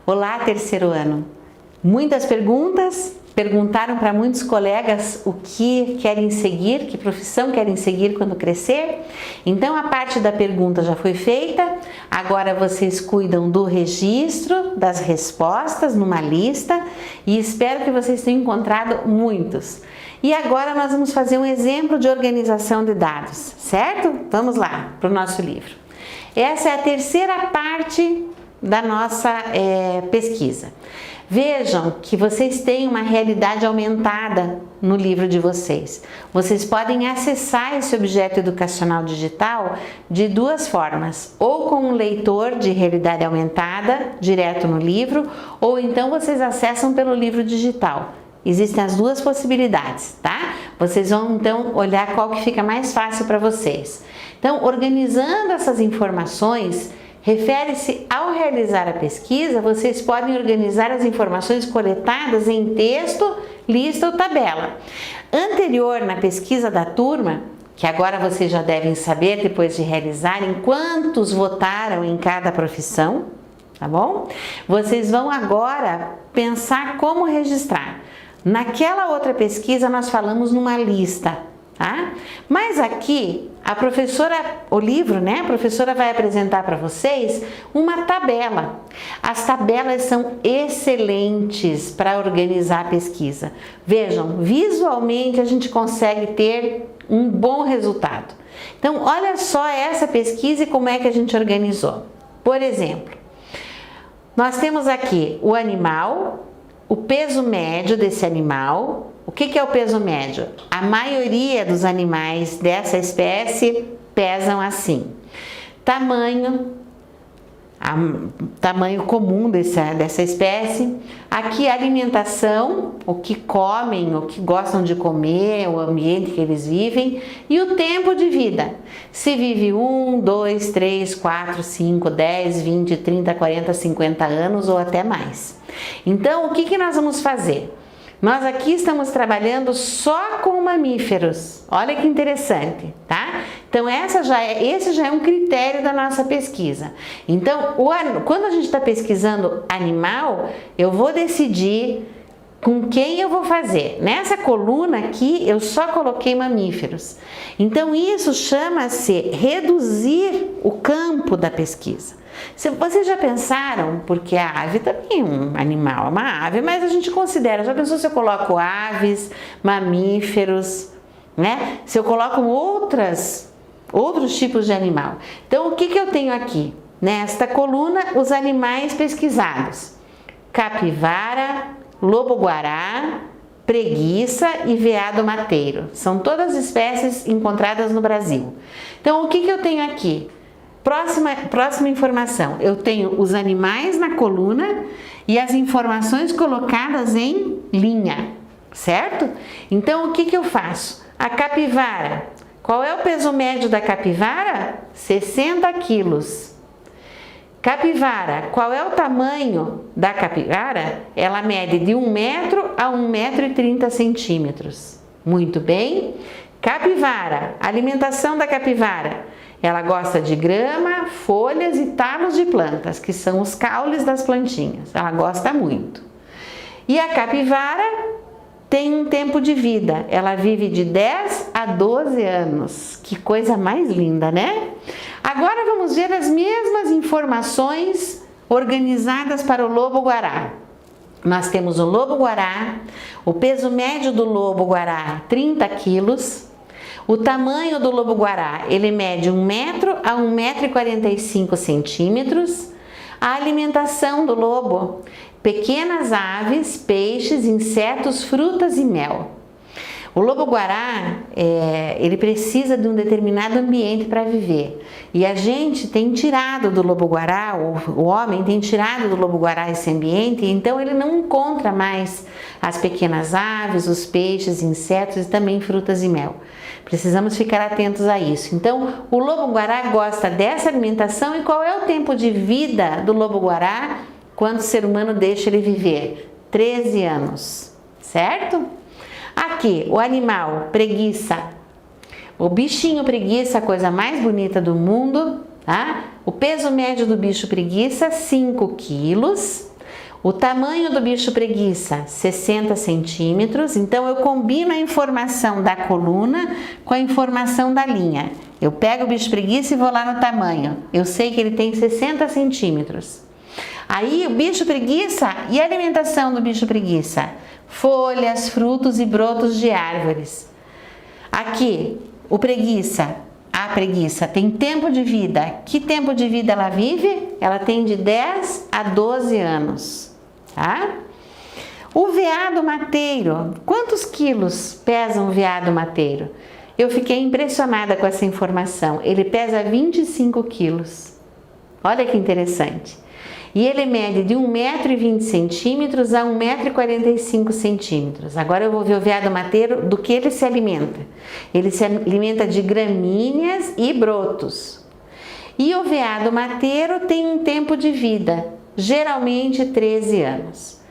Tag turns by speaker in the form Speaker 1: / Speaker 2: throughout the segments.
Speaker 1: Olá, terceiro ano! Muitas perguntas, perguntaram para muitos colegas o que querem seguir, que profissão querem seguir quando crescer. Então a parte da pergunta já foi feita, agora vocês cuidam do registro das respostas numa lista e espero que vocês tenham encontrado muitos. E agora nós vamos fazer um exemplo de organização de dados, certo? Vamos lá para o nosso livro. Essa é a terceira parte da nossa pesquisa. Vejam que vocês têm uma realidade aumentada no livro de vocês. Vocês podem acessar esse objeto educacional digital de duas formas, ou com um leitor de realidade aumentada, direto no livro, ou então vocês acessam pelo livro digital. Existem as duas possibilidades, tá? Vocês vão então olhar qual que fica mais fácil para vocês. Então, organizando essas informações, refere-se ao realizar a pesquisa, vocês podem organizar as informações coletadas em texto, lista ou tabela. Anterior na pesquisa da turma, que agora vocês já devem saber depois de realizarem quantos votaram em cada profissão, tá bom? Vocês vão agora pensar como registrar. Naquela outra pesquisa nós falamos numa lista, tá? Mas aqui a professora, o livro, né? A professora vai apresentar para vocês uma tabela. As tabelas são excelentes para organizar a pesquisa. Vejam, visualmente a gente consegue ter um bom resultado. Então, olha só essa pesquisa e como é que a gente organizou. Por exemplo, nós temos aqui o animal, o peso médio desse animal. O que é o peso médio? A maioria dos animais dessa espécie pesam assim. Tamanho comum dessa espécie. Aqui a alimentação, o que comem, o que gostam de comer, o ambiente que eles vivem. E o tempo de vida. Se vive 1, 2, 3, 4, 5, 10, 20, 30, 40, 50 anos ou até mais. Então, o que nós vamos fazer? Nós aqui estamos trabalhando só com mamíferos. Olha que interessante, tá? Então, esse já é um critério da nossa pesquisa. Então, quando a gente está pesquisando animal, eu vou decidir com quem eu vou fazer. Nessa coluna aqui, eu só coloquei mamíferos. Então, isso chama-se reduzir o campo da pesquisa. Vocês já pensaram, porque a ave também é um animal, é uma ave, mas a gente considera, já pensou se eu coloco aves, mamíferos, né? Se eu coloco outros tipos de animal. Então, o que eu tenho aqui? Nesta coluna, os animais pesquisados. Capivara, lobo-guará, preguiça e veado mateiro. São todas espécies encontradas no Brasil. Então, o que eu tenho aqui? Próxima informação, eu tenho os animais na coluna e as informações colocadas em linha, certo? Então, o que eu faço? A capivara, qual é o peso médio da capivara? 60 quilos. Capivara, qual é o tamanho da capivara? Ela mede de 1 metro a 1 metro e 30 centímetros. Muito bem. Capivara, alimentação da capivara. Ela gosta de grama, folhas e talos de plantas, que são os caules das plantinhas. Ela gosta muito. E a capivara tem um tempo de vida. Ela vive de 10 a 12 anos. Que coisa mais linda, né? Agora vamos ver as mesmas informações organizadas para o lobo-guará. Nós temos o lobo-guará, o peso médio do lobo-guará 30 quilos. O tamanho do lobo-guará, ele mede 1 metro a 1 metro e 45 centímetros. A alimentação do lobo, pequenas aves, peixes, insetos, frutas e mel. O lobo-guará, ele precisa de um determinado ambiente para viver. E a gente tem tirado do lobo-guará, o homem tem tirado do lobo-guará esse ambiente, então ele não encontra mais as pequenas aves, os peixes, insetos e também frutas e mel. Precisamos ficar atentos a isso. Então, o lobo-guará gosta dessa alimentação e qual é o tempo de vida do lobo-guará quando o ser humano deixa ele viver? 13 anos, certo? Aqui, o animal, preguiça. O bichinho preguiça, a coisa mais bonita do mundo, tá? O peso médio do bicho preguiça, 5 quilos. O tamanho do bicho preguiça, 60 centímetros. Então, eu combino a informação da coluna com a informação da linha. Eu pego o bicho preguiça e vou lá no tamanho. Eu sei que ele tem 60 centímetros. Aí, o bicho preguiça e a alimentação do bicho preguiça? Folhas, frutos e brotos de árvores. Aqui, a preguiça tem tempo de vida. Que tempo de vida ela vive? Ela tem de 10 a 12 anos. Tá? O veado mateiro, quantos quilos pesa um veado mateiro? Eu fiquei impressionada com essa informação. Ele pesa 25 quilos. Olha que interessante. E ele mede de 1,20 m a 1,45 m. Agora eu vou ver o veado mateiro do que ele se alimenta. Ele se alimenta de gramíneas e brotos. E o veado mateiro tem um tempo de vida, geralmente 13 anos.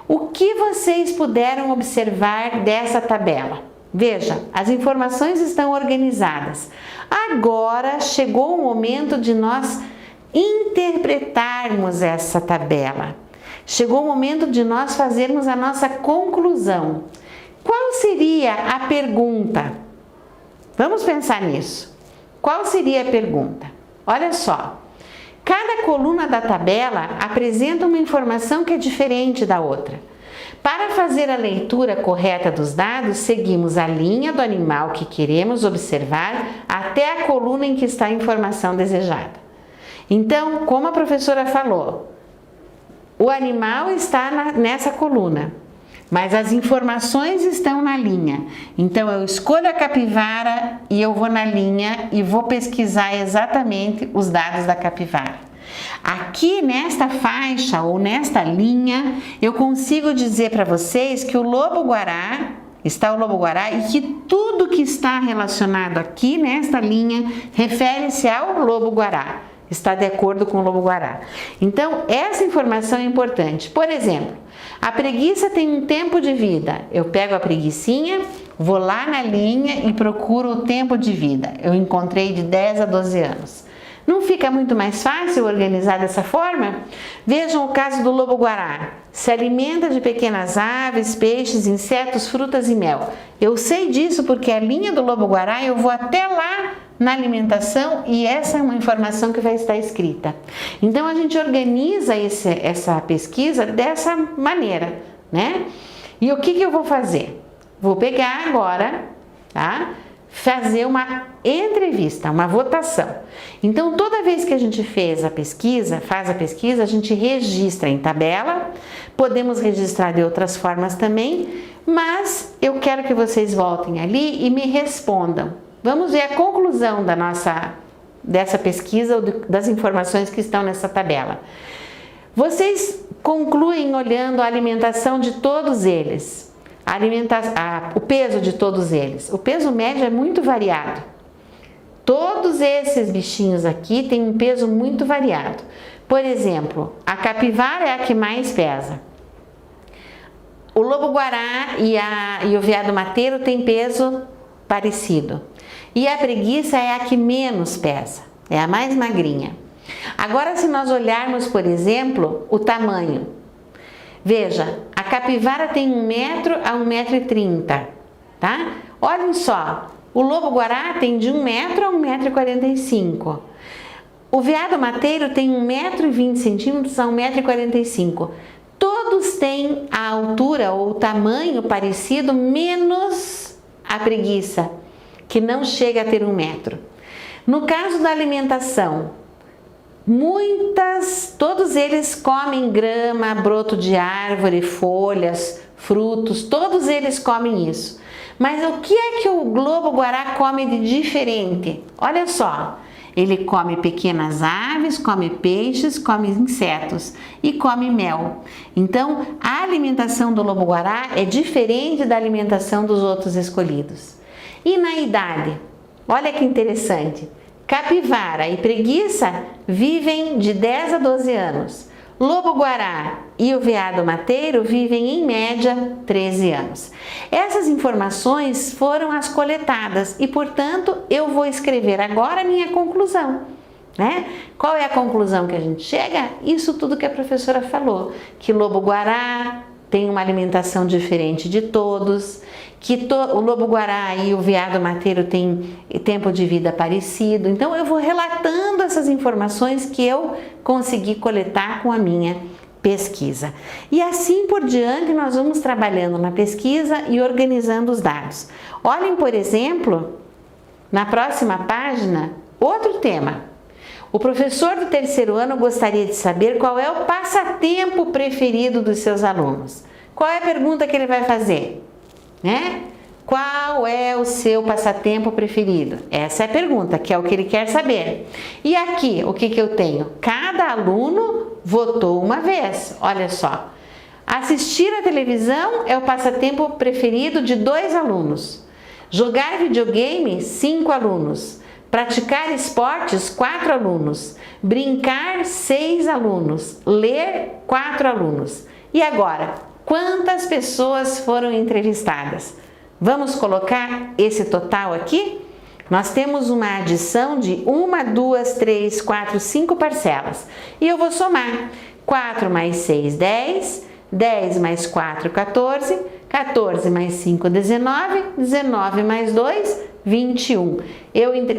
Speaker 1: O que vocês puderam observar dessa tabela? Veja, as informações estão organizadas. Agora chegou o momento de nós interpretarmos essa tabela. Chegou o momento de nós fazermos a nossa conclusão. Qual seria a pergunta? Vamos pensar nisso. Qual seria a pergunta? Olha só. Cada coluna da tabela apresenta uma informação que é diferente da outra. Para fazer a leitura correta dos dados, seguimos a linha do animal que queremos observar até a coluna em que está a informação desejada. Então, como a professora falou, o animal está nessa coluna, mas as informações estão na linha. Então, eu escolho a capivara e eu vou na linha e vou pesquisar exatamente os dados da capivara. Aqui nesta faixa ou nesta linha, eu consigo dizer para vocês que o lobo-guará, está o lobo-guará e que tudo que está relacionado aqui nesta linha refere-se ao lobo-guará. Está de acordo com o lobo-guará. Então, essa informação é importante. Por exemplo, a preguiça tem um tempo de vida. Eu pego a preguicinha, vou lá na linha e procuro o tempo de vida. Eu encontrei de 10 a 12 anos. Não fica muito mais fácil organizar dessa forma? Vejam o caso do lobo-guará. Se alimenta de pequenas aves, peixes, insetos, frutas e mel. Eu sei disso porque a linha do lobo-guará eu vou até lá na alimentação e essa é uma informação que vai estar escrita. Então a gente organiza essa pesquisa dessa maneira, né? E o que eu vou fazer? Vou pegar agora, tá? Fazer uma entrevista, uma votação. Então, toda vez que a gente faz a pesquisa, a gente registra em tabela, podemos registrar de outras formas também, mas eu quero que vocês voltem ali e me respondam. Vamos ver a conclusão dessa pesquisa ou das informações que estão nessa tabela. Vocês concluem olhando a alimentação de todos eles. O peso de todos eles. O peso médio é muito variado. Todos esses bichinhos aqui têm um peso muito variado. Por exemplo, a capivara é a que mais pesa. O lobo-guará e o veado mateiro têm peso parecido. E a preguiça é a que menos pesa, é a mais magrinha. Agora, se nós olharmos, por exemplo, o tamanho. Veja, a capivara tem 1 metro a 1,30 m, tá? Olhem só, o lobo-guará tem de 1 metro a 1,45 m. O veado mateiro tem 1,20 m a 1,45 m. Todos têm a altura ou o tamanho parecido, menos a preguiça, que não chega a ter 1 metro. No caso da alimentação, todos eles comem grama, broto de árvore, folhas, frutos, todos eles comem isso. Mas o que é que o lobo-guará come de diferente? Olha só, ele come pequenas aves, come peixes, come insetos e come mel. Então, a alimentação do lobo-guará é diferente da alimentação dos outros escolhidos. E na idade? Olha que interessante. Capivara e preguiça vivem de 10 a 12 anos. Lobo-guará e o veado mateiro vivem em média 13 anos. Essas informações foram as coletadas e, portanto, eu vou escrever agora a minha conclusão. né? Qual é a conclusão que a gente chega? Isso tudo que a professora falou, que lobo-guará tem uma alimentação diferente de todos, que o lobo-guará e o veado mateiro têm tempo de vida parecido. Então eu vou relatando essas informações que eu consegui coletar com a minha pesquisa. E assim por diante nós vamos trabalhando na pesquisa e organizando os dados. Olhem, por exemplo, na próxima página, outro tema. O professor do terceiro ano gostaria de saber qual é o passatempo preferido dos seus alunos. Qual é a pergunta que ele vai fazer? Né? Qual é o seu passatempo preferido? Essa é a pergunta, que é o que ele quer saber. E aqui, o que eu tenho? Cada aluno votou uma vez. Olha só. Assistir a televisão é o passatempo preferido de 2 alunos. Jogar videogame, 5 alunos. Praticar esportes, 4 alunos. Brincar, 6 alunos. Ler, 4 alunos. E agora, quantas pessoas foram entrevistadas? Vamos colocar esse total aqui? Nós temos uma adição de 1, 2, 3, 4, 5 parcelas. E eu vou somar. 4 mais 6, 10. 10 mais 4, 14. 14 mais 5, 19. 19 mais 2, 21.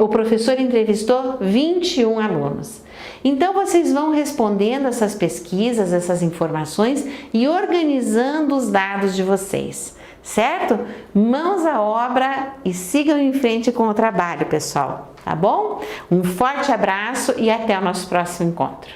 Speaker 1: O professor entrevistou 21 alunos. Então, vocês vão respondendo essas pesquisas, essas informações e organizando os dados de vocês, certo? Mãos à obra e sigam em frente com o trabalho, pessoal, tá bom? Um forte abraço e até o nosso próximo encontro.